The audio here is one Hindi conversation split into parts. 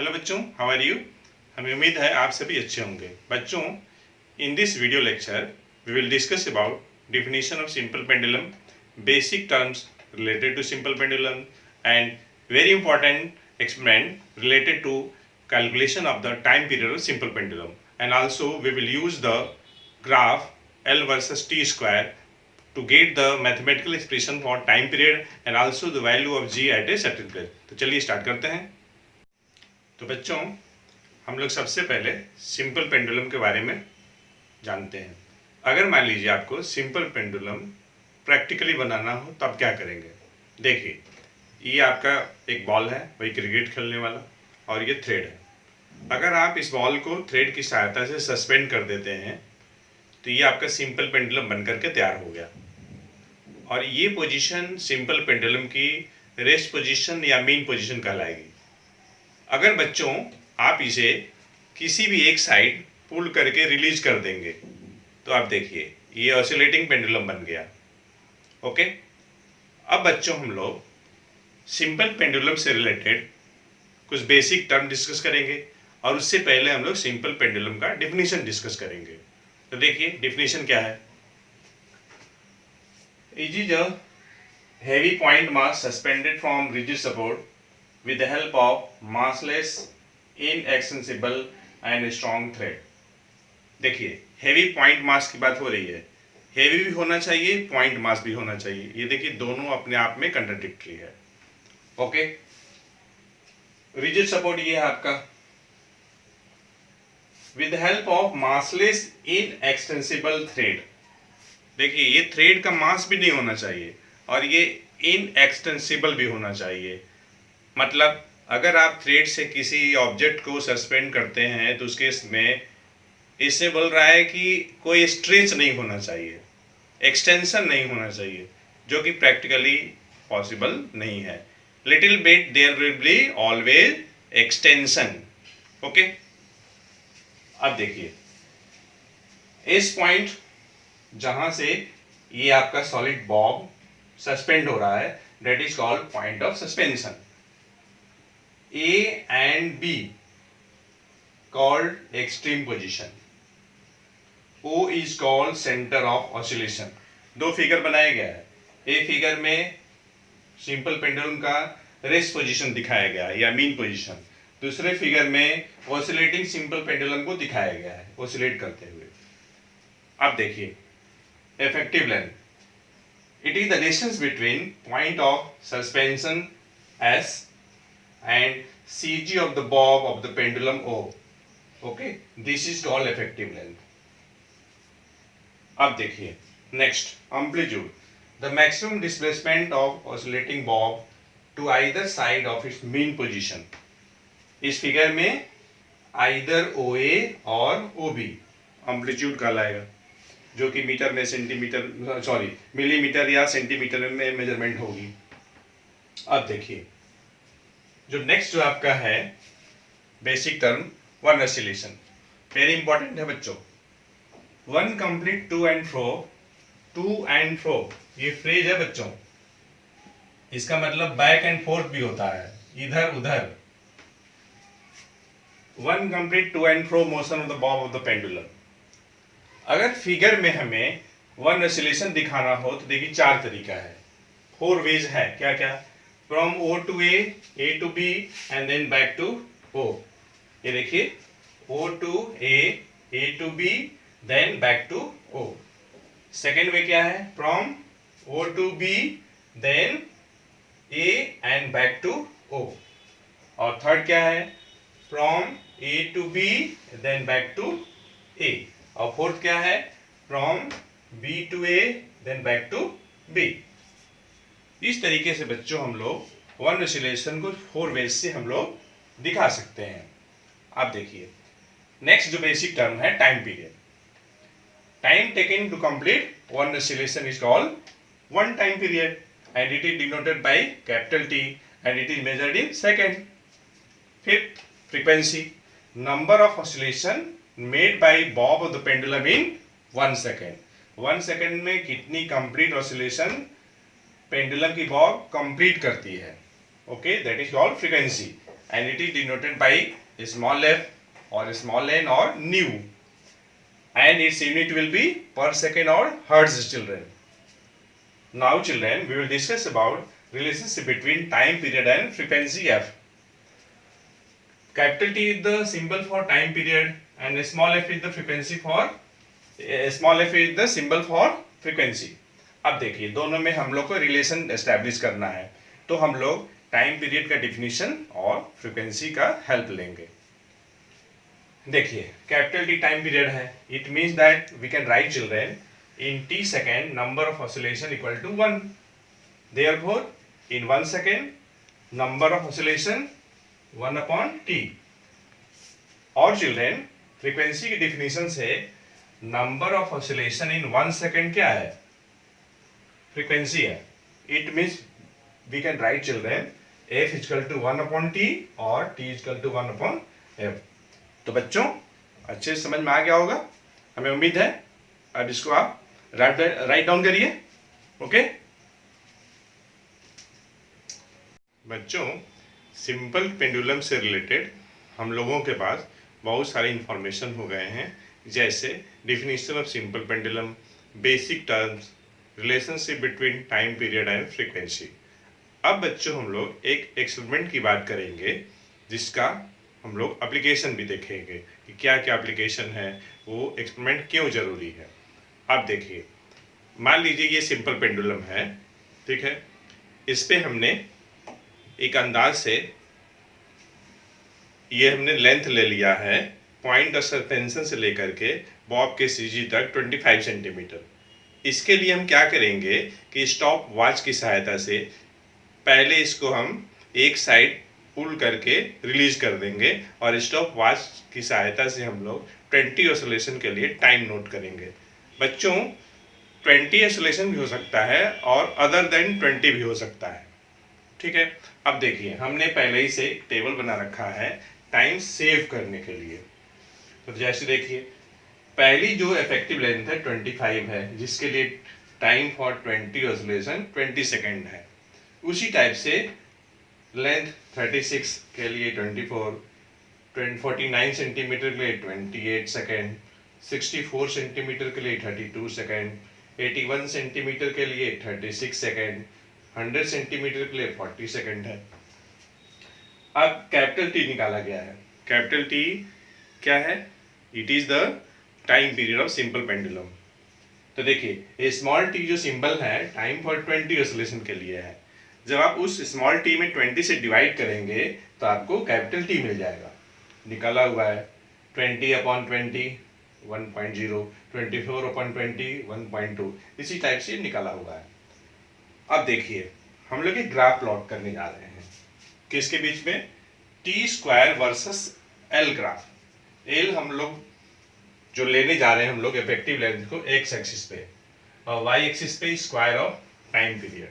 हेलो बच्चों, हाउ आर यू। हमें उम्मीद है आप सभी अच्छे होंगे। बच्चों, in this video lecture we will discuss about definition of simple pendulum, basic terms related to simple pendulum, and very important experiment related to calculation of the time period of simple pendulum. And also we will use the graph L versus T square to get the mathematical expression for time period and also the value of g at a certain place. तो चलिए स्टार्ट करते हैं। तो बच्चों, हम लोग सबसे पहले सिंपल पेंडुलम के बारे में जानते हैं। अगर मान लीजिए आपको सिंपल पेंडुलम प्रैक्टिकली बनाना हो तब क्या करेंगे। देखिए, ये आपका एक बॉल है, वही क्रिकेट खेलने वाला, और ये थ्रेड है। अगर आप इस बॉल को थ्रेड की सहायता से सस्पेंड कर देते हैं तो ये आपका सिंपल पेंडुलम बन करके तैयार हो गया। और ये पोजीशन सिंपल पेंडुलम की रेस्ट पोजीशन या मीन पोजीशन कहलाएगी। अगर बच्चों आप इसे किसी भी एक साइड पुल करके रिलीज कर देंगे तो आप देखिए ये ऑसिलेटिंग पेंडुलम बन गया। ओके, अब बच्चों हम लोग सिंपल पेंडुलम से रिलेटेड कुछ बेसिक टर्म डिस्कस करेंगे और उससे पहले हम लोग सिंपल पेंडुलम का डेफिनेशन डिस्कस करेंगे। तो देखिए डेफिनेशन क्या है। It is a heavy point mass suspended from rigid support with the help of massless, inextensible and strong thread। देखिए हेवी पॉइंट मास की बात हो रही है। हेवी भी होना चाहिए, पॉइंट मास भी होना चाहिए। ये देखिए दोनों अपने आप में कंट्राडिक्टरी है। ओके, रिजिड सपोर्ट ये है आपका, with help of massless inextensible thread. देखिए ये थ्रेड का मास भी नहीं होना चाहिए और ये इनएक्सटेंसिबल भी होना चाहिए। मतलब अगर आप थ्रेड से किसी ऑब्जेक्ट को सस्पेंड करते हैं तो उसके इसमें इससे बोल रहा है कि कोई स्ट्रेच नहीं होना चाहिए, एक्सटेंशन नहीं होना चाहिए, जो कि प्रैक्टिकली पॉसिबल नहीं है। Little bit there will be always extension. Okay, अब देखिए इस पॉइंट जहां से ये आपका सॉलिड बॉब सस्पेंड हो रहा है, that is called point of suspension. A and B called extreme position. O is called centre of oscillation. दो फिगर बनाया गया है। एक फिगर में सिंपल पेंडुलम का रेस्ट पोजीशन दिखाया गया है या मीन पोजीशन। दूसरे फिगर में ऑसिलेटिंग सिंपल पेंडुलम को दिखाया गया है ऑसिलेट करते हुए। अब देखिए effective length. It is the distance between point of suspension S and CG of the bob of the pendulum O. Okay, this is called effective length. अब देखिए next amplitude. The maximum displacement of oscillating bob to either side of its mean position. इस फिगर में either OA और OB amplitude कहलाएगा, जो कि मीटर में सेंटीमीटर मिलीमीटर या सेंटीमीटर में मेजरमेंट होगी। अब देखिए जो नेक्स्ट जो आपका है basic term one oscillation, very important है बच्चों। One complete to and fro, ये फ्रेज है बच्चों। इसका मतलब बैक एंड फोर्थ भी होता है, इधर उधर। One complete to and fro motion of the bob of the pendulum. अगर फिगर में हमें वन ऑसिलेशन दिखाना हो तो देखिए चार तरीका है, फोर वेज है। क्या क्या? From O to A to B and then back to O. ये देखिए O to A to B then back to O. Second way क्या है? From O to B then A and back to O. और थर्ड क्या है? From A to B then back to A. और फोर्थ क्या है? From B to A then back to B. इस तरीके से बच्चों हम लोग वन ऑसिलेशन को फोर वेज से हम लोग दिखा सकते हैं। आप देखिए नेक्स्ट जो बेसिक टर्म है time period. Time taken to complete one oscillation is called one time period and it is denoted by capital T and it is measured in second. Fifth, frequency, number of oscillation made by bob of the pendulum in 1 second. 1 second में कितनी complete oscillation पेंडुलम की बॉब कंप्लीट करती है। Okay, that is called frequency and it is denoted by small f or small n or nu, and its unit will be per second or hertz, children. Now children, we will discuss about relationship between time period and frequency f. Capital T is the symbol for time period and small f is the frequency for small f is the symbol for frequency. अब देखिए दोनों में हम लोग को रिलेशन एस्टैब्लिश करना है, तो हम लोग टाइम पीरियड का डिफिनीशन और फ्रीक्वेंसी का हेल्प लेंगे. देखिए कैपिटल टी टाइम पीरियड है. It means that we can write children in t second number of oscillation equal to 1. Therefore in 1 second number of oscillation 1 upon t. और चिल्ड्रेन फ्रीक्वेंसी की डिफिनीशन से number of oscillation in 1 second क्या है? फ्रीक्वेंसी है. It means we can write children f equal to 1 upon t और t equal to 1 upon f. तो बच्चों अच्छे से समझ में आ गया होगा, हमें उम्मीद है. अब इसको आप राइट डाउन करिए. ओके बच्चों, सिंपल पेंडुलम से रिलेटेड हम लोगों के पास बहुत सारे इंफॉर्मेशन हो गए हैं, जैसे definition of simple pendulum, basic terms, relationship between time period and frequency. अब बच्चों हम लोग एक एक्सपेरिमेंट की बात करेंगे जिसका हम लोग एप्लीकेशन भी देखेंगे कि क्या क्या एप्लीकेशन है, वो एक्सपेरिमेंट क्यों ज़रूरी है. अब देखिए, मान लीजिए ये सिंपल पेंडुलम है, ठीक है. इस पे हमने एक अंदाज से ये हमने लेंथ ले लिया है पॉइंट ऑफ सस्पेंशन से लेकर के बॉब के सीजी तक 25 सेंटीमीटर. इसके लिए हम क्या करेंगे कि स्टॉप वॉच की सहायता से पहले इसको हम एक साइड पुल करके रिलीज कर देंगे और स्टॉप वॉच की सहायता से हम लोग 20 ऑसिलेशन के लिए टाइम नोट करेंगे. बच्चों 20 ऑसिलेशन भी हो सकता है और अदर देन 20 भी हो सकता है, ठीक है. अब देखिए हमने पहले ही से एक टेबल बना रखा है टाइम सेव करने के लिए. तो जैसे देखिए पहली जो इफेक्टिव लेंथ है 25 है, जिसके लिए टाइम फॉर 20 ऑसिलेशन 20 सेकेंड है. उसी टाइप से लेंथ 36 के लिए 24, 49 सेंटीमीटर के लिए 28 सेकेंड, 64 सेंटीमीटर के लिए 32 सेकेंड, 81 सेंटीमीटर के लिए 36 सेकेंड, 100 सेंटीमीटर के लिए 40 सेकेंड है. अब कैपिटल टी निकाला गया है. कैपिटल टी क्या है? It is the time period of simple pendulum. तो देखिए स्मॉल टी जो सिंबल है टाइम फॉर 20 ऑसिलेशन के लिए है. जब आप उस स्मॉल टी में 20 से डिवाइड करेंगे तो आपको कैपिटल टी मिल जाएगा. निकाला हुआ है 20 अपॉन 20 1.0, 24 अपॉन 20 1.2, इसी टाइप से निकाला हुआ है. अब देखिए हम लोग एक ग्राफ प्लॉट करने जा रहे हैं किसके बीच में? T square versus L graph. L हम लोग जो लेने जा रहे हैं हम लोग इफेक्टिव लेंथ को एक्स एक्सिस पे और वाई एक्सिस पे स्क्वायर ऑफ टाइम पीरियड.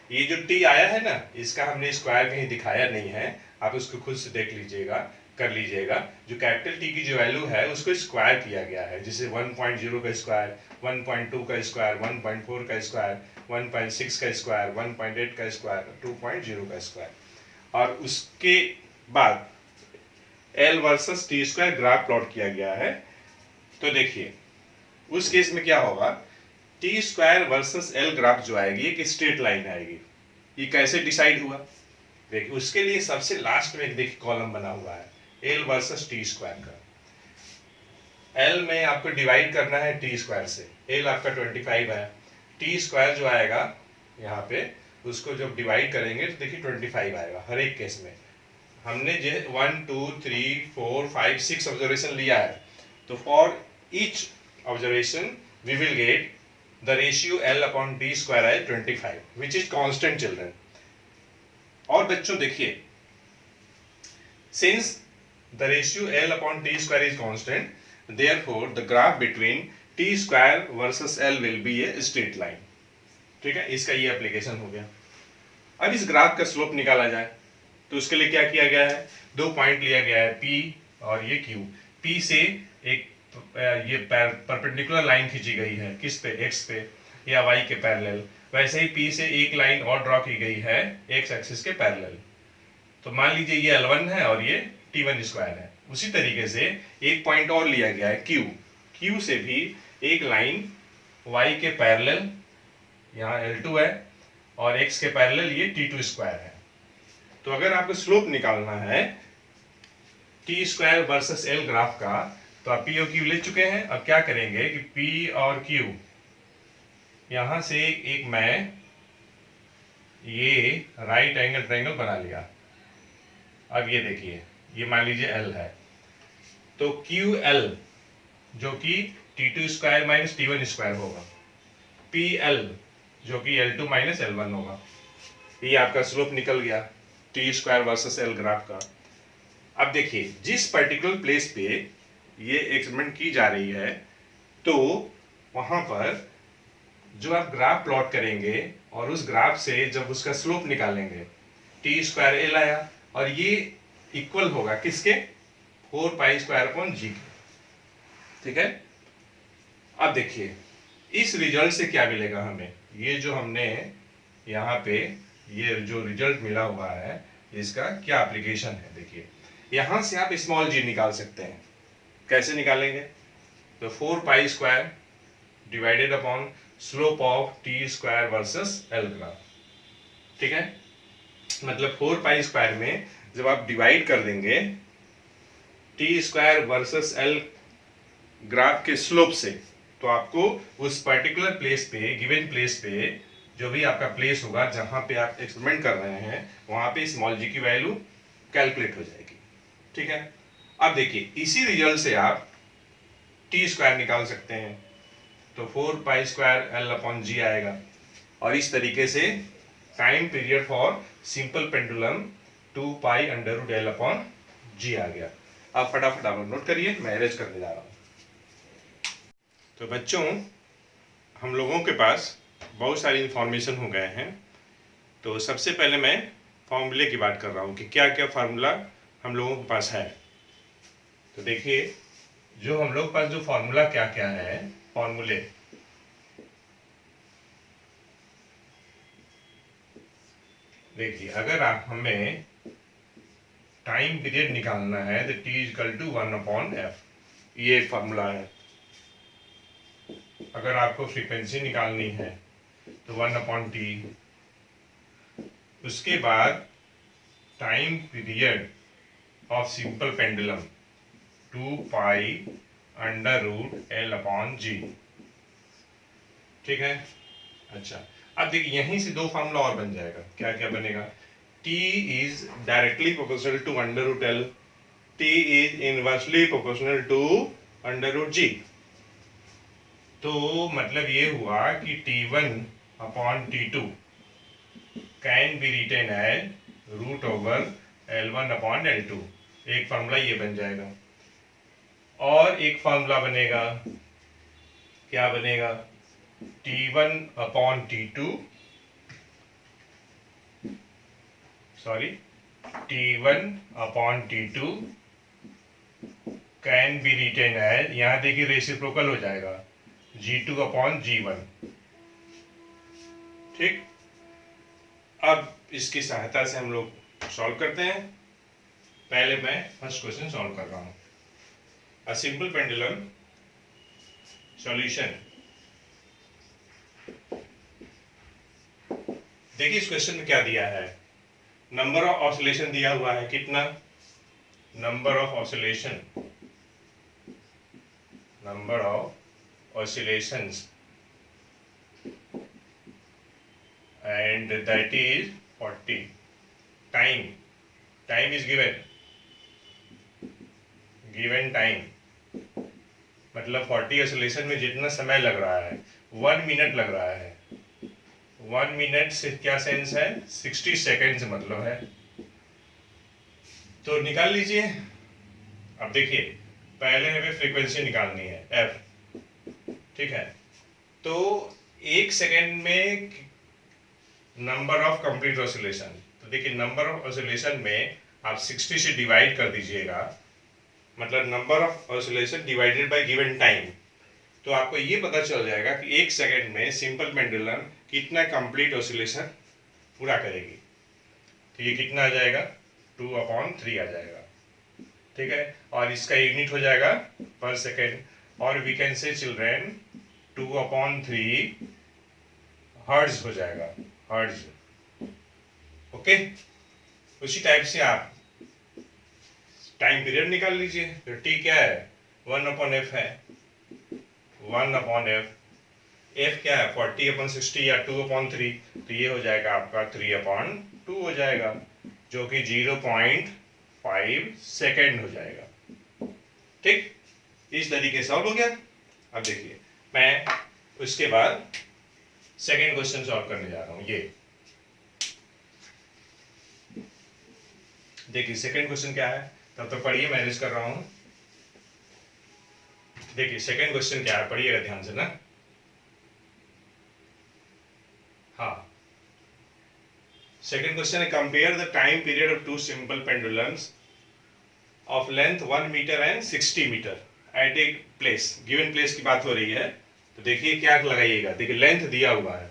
ये जो टी आया है ना, इसका हमने स्क्वायर कहीं दिखाया नहीं है, आप उसको खुद से देख लीजिएगा, कर लीजिएगा. जो कैपिटल टी की जो वैल्यू है उसको स्क्वायर किया गया है, जिसे 1.0 का स्क्वायर, 1.2 का स्क्वायर, 1.4 का स्क्वायर, 1.6 का स्क्वायर, 1.8 का स्क्वायर, 2.0 का स्क्वायर. और उसके बाद L versus T square graph plot किया गया है. तो देखिए उस केस में क्या होगा, T square versus L graph जो आएगी एक स्ट्रेट लाइन आएगी. ये कैसे डिसाइड हुआ? देखिए उसके लिए सबसे लास्ट में एक देखिए कॉलम बना हुआ है एल वर्सेस टी स्क्वायर का. एल में आपको डिवाइड करना है टी स्क्वायर से. एल आपका 25 है, टी स्क्वायर जो आएगा यहाँ पे उसको जब डिवाइड करेंगे तो देखिए 25 आएगा हर एक केस में. हमने जो 1 2 3 4 5 6 ऑब्जर्वेशन लिया है, तो for each observation we will get the ratio L upon T square है 25, which is constant children. और बच्चों देखिए since the ratio L upon T square is constant, therefore the graph between T square versus L will be a straight line. ठीक है, इसका ये एप्लीकेशन हो गया. अब इस ग्राफ का स्लोप निकाला जाए तो उसके लिए क्या किया गया है, दो पॉइंट लिया गया है P और ये Q. P से एक ये परपेंडिकुलर लाइन खींची गई है किस पे, x पे या y के पैरेलल. वैसे ही P से एक लाइन और ड्रॉ की गई है x एक्सिस के पैरेलल. तो मान लीजिए ये L1 है और ये T1 स्क्वायर है। उसी तरीके से एक पॉइंट और लिया गया है Q से भी एक लाइन y के पैरेलल, यहाँ L2 है और x के पैरेलल ये T2 स्क्वायर है। तो अगर आपको स्लोप निकालना है T square versus L graph का, तो आप P और Q ले चुके हैं। अब क्या करेंगे कि P और Q यहां से एक मैं ये राइट एंगल ट्रायंगल बना लिया। अब ये देखिए, ये मान लीजिए L है, तो QL जो कि T2 square minus T1 square होगा, PL जो कि L2 माइनस L1 होगा। ये आपका स्लोप निकल गया T square versus L graph का। अब देखिए, जिस पर्टिकुलर प्लेस पे ये एक्सपेरिमेंट की जा रही है, तो वहां पर जो आप ग्राफ प्लॉट करेंगे और उस ग्राफ से जब उसका स्लोप निकालेंगे, T स्क्वायर L आया और ये इक्वल होगा किसके, 4 पाई स्क्वायर अपॉन जी के। ठीक है। अब देखिए इस रिजल्ट से क्या मिलेगा हमें, ये जो हमने यहाँ पे ये जो रिजल्ट मिला हुआ है इसका क्या एप्लीकेशन है। देखिए यहाँ से आप स्मॉल जी निकाल सकते हैं। कैसे निकालेंगे, तो 4 pi square divided upon slope of T square versus L graph. ठीक है, मतलब 4 पाई स्क्वायर में जब आप डिवाइड कर देंगे T square versus L graph के स्लोप से, तो आपको उस पर्टिकुलर प्लेस पे, गिवन प्लेस पे, जो भी आपका प्लेस होगा जहां पे आप एक्सपेरिमेंट कर रहे हैं, वहां पे स्मॉल जी की वैल्यू कैलकुलेट हो जाएगी। ठीक है। अब देखिए इसी रिजल्ट से आप टी स्क्वायर निकाल सकते हैं, तो 4 pi square L upon G आएगा। और इस तरीके से time period for simple pendulum 2 pi under root L upon G आ गया। अब फटाफट आप नोट करिए, मैं अरेंज करने जा रहा हूँ। तो बच्चों, हम लोगों के पास बहुत सारी इंफॉर्मेशन हो गए हैं। तो सबसे पहले मैं फॉर्मूले की बात कर रहा हूँ कि क्या क्या फार्मूला हम लोगों के पास है। तो देखिए, जो हम लोग के पास जो फार्मूला क्या क्या है, फॉर्मूले, देखिए अगर आप हमें टाइम पीरियड निकालना है तो T equal to 1 upon F, ये फार्मूला है। अगर आपको फ्रीक्वेंसी निकालनी है तो 1 अपॉन टी। उसके बाद time period of simple pendulum 2 pi under root L upon G. ठीक है। अच्छा, अब देखिए यहीं से दो फार्मूला और बन जाएगा। क्या क्या बनेगा, T is directly proportional to under root L, T is inversely proportional to under root G. तो मतलब ये हुआ कि T1 upon T2 can be written as root over L1 upon L2। एक फार्मूला ये बन जाएगा। और एक फार्मूला बनेगा, क्या बनेगा, T1 upon T2, sorry T1 upon T2 can be written as, यहां देखिए रेसिप्रोकल हो जाएगा, G2 अपॉन G1। ठीक। अब इसकी सहायता से हम लोग सॉल्व करते हैं। पहले मैं फर्स्ट क्वेश्चन सॉल्व कर रहा हूं। A simple pendulum solution. देखिए इस क्वेश्चन में क्या दिया है, नंबर ऑफ ऑसिलेशन दिया हुआ है, कितना, number of oscillation, number of oscillations, and that is 40. time is given time, मतलब 40 ऑसिलेशन में जितना समय लग रहा है 1 मिनट लग रहा है। 1 मिनट से क्या सेंस है, 60 सेकेंड्स मतलब है। तो निकाल लीजिए। अब देखिए पहले हमें फ्रीक्वेंसी निकालनी है f। ठीक है, तो 1 सेकेंड में नंबर ऑफ कंप्लीट ऑसिलेशन, तो देखिए नंबर ऑफ ऑसिलेशन में आप 60 से डिवाइड कर दीजिएगा, मतलब number of oscillation divided by given time. तो आपको ये पता चल जाएगा कि 1 सेकेंड में सिंपल पेंडुलम कितना कंप्लीट ऑसिलेशन पूरा करेगी। तो ये कितना आ जाएगा, 2/3 आ जाएगा, ठीक है। और इसका यूनिट हो जाएगा पर सेकेंड, और we can say children 2/3 hertz हो जाएगा, हर्ट्ज। ओके, उसी टाइप से आप टाइम पीरियड निकाल लीजिए। तो टी क्या है, 1/f है, 1/f, एफ क्या है 40/60 या 2/3, तो ये हो जाएगा आपका 3/2 हो जाएगा, जो कि 0.5 सेकेंड हो जाएगा, ठीक। इस तरीके से सॉल्व हो गया। अब देखिए मैं उसके बाद सेकेंड क्वेश्चन सॉल्व करने जा रहा हूं। ये देखिए सेकेंड क्वेश्चन क्या है, तब तो पढ़िए, मैनेज कर रहा हूं। देखिए सेकेंड क्वेश्चन क्या है, पढ़िएगा ध्यान से ना। हाँ, सेकेंड क्वेश्चन है, compare the time period of two simple pendulums of length 1 metre and 60 metre at a place. Given place की बात हो रही है, तो देखिए क्या लगाइएगा। देखिए लेंथ दिया हुआ है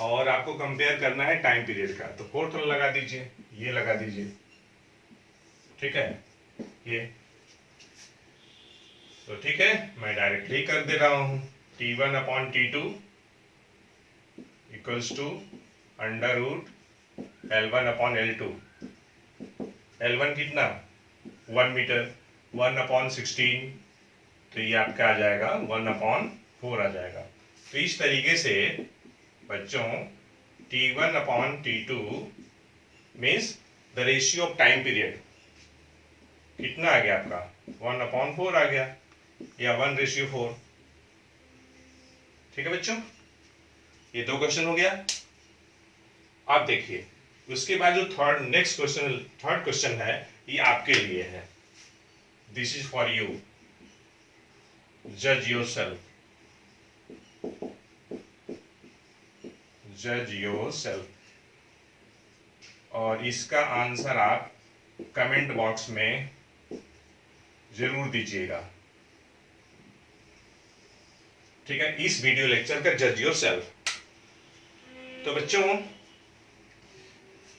और आपको कंपेयर करना है टाइम पीरियड का, तो फोर्थ वन लगा दीजिए, ये लगा दीजिए, ठीक है। ये तो ठीक है, मैं डायरेक्टली कर दे रहा हूं। T1/T2 equals to √L1/L2। L1 कितना, 1 मीटर, 1/16, तो ये आपका आ जाएगा 1/4 आ जाएगा। तो इस तरीके से बच्चों T1/T2 means the ratio of time period कितना आ गया आपका, 1/4 आ गया, या 1:4, ठीक है बच्चों। ये दो क्वेश्चन हो गया। आप देखिए उसके बाद जो थर्ड क्वेश्चन है, ये आपके लिए है। दिस इज फॉर यू, जज योरसेल्फ, और इसका आंसर आप कमेंट बॉक्स में जरूर दीजिएगा, ठीक है। इस वीडियो लेक्चर का जज योरसेल्फ। तो बच्चों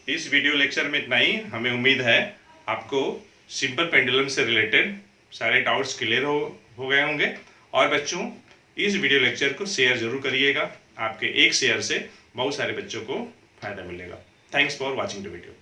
इस वीडियो लेक्चर में इतना ही। हमें उम्मीद है आपको सिंपल पेंडुलम से रिलेटेड सारे डाउट्स क्लियर हो गए होंगे। और बच्चों इस वीडियो लेक्चर को शेयर जरूर करिएगा, आपके एक शेयर से बहुत सारे बच्चों को फायदा मिलेगा। Thanks for watching the video.